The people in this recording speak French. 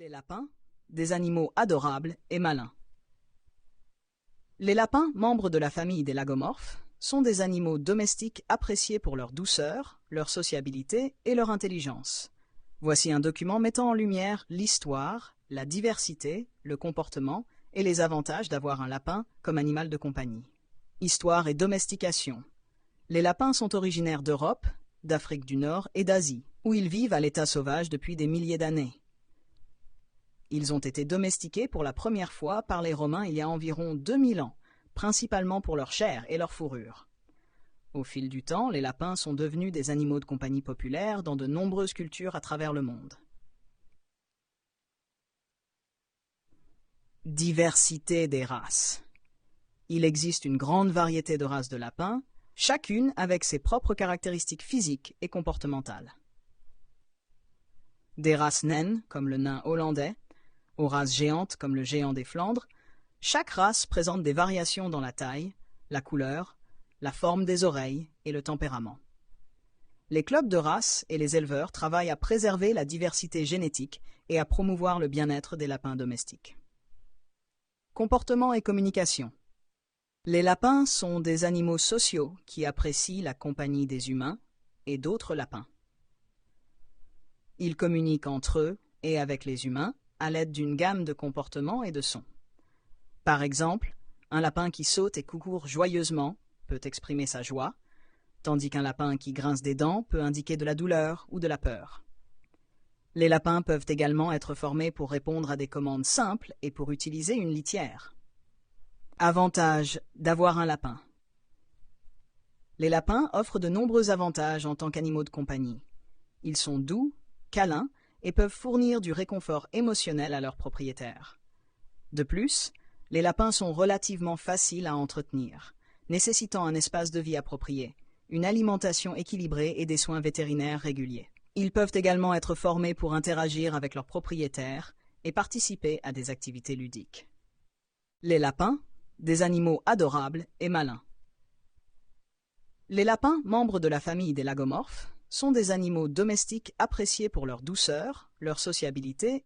Les lapins, des animaux adorables et malins. Les lapins, membres de la famille des lagomorphes, sont des animaux domestiques appréciés pour leur douceur, leur sociabilité et leur intelligence. Voici un document mettant en lumière l'histoire, la diversité, le comportement et les avantages d'avoir un lapin comme animal de compagnie. Histoire et domestication. Les lapins sont originaires d'Europe, d'Afrique du Nord et d'Asie, où ils vivent à l'état sauvage depuis des milliers d'années. Ils ont été domestiqués pour la première fois par les Romains il y a environ 2000 ans, principalement pour leur chair et leur fourrure. Au fil du temps, les lapins sont devenus des animaux de compagnie populaires dans de nombreuses cultures à travers le monde. Diversité des races. Il existe une grande variété de races de lapins, chacune avec ses propres caractéristiques physiques et comportementales. Des races naines, comme le nain hollandais, aux races géantes comme le géant des Flandres, chaque race présente des variations dans la taille, la couleur, la forme des oreilles et le tempérament. Les clubs de race et les éleveurs travaillent à préserver la diversité génétique et à promouvoir le bien-être des lapins domestiques. Comportement et communication. Les lapins sont des animaux sociaux qui apprécient la compagnie des humains et d'autres lapins. Ils communiquent entre eux et avec les humains à l'aide d'une gamme de comportements et de sons. Par exemple, un lapin qui saute et court joyeusement peut exprimer sa joie, tandis qu'un lapin qui grince des dents peut indiquer de la douleur ou de la peur. Les lapins peuvent également être formés pour répondre à des commandes simples et pour utiliser une litière. Avantages d'avoir un lapin. Les lapins offrent de nombreux avantages en tant qu'animaux de compagnie. Ils sont doux, câlins et peuvent fournir du réconfort émotionnel à leurs propriétaires. De plus, les lapins sont relativement faciles à entretenir, nécessitant un espace de vie approprié, une alimentation équilibrée et des soins vétérinaires réguliers. Ils peuvent également être formés pour interagir avec leurs propriétaires et participer à des activités ludiques. Les lapins, des animaux adorables et malins. Les lapins, membres de la famille des lagomorphes, sont des animaux domestiques appréciés pour leur douceur, leur sociabilité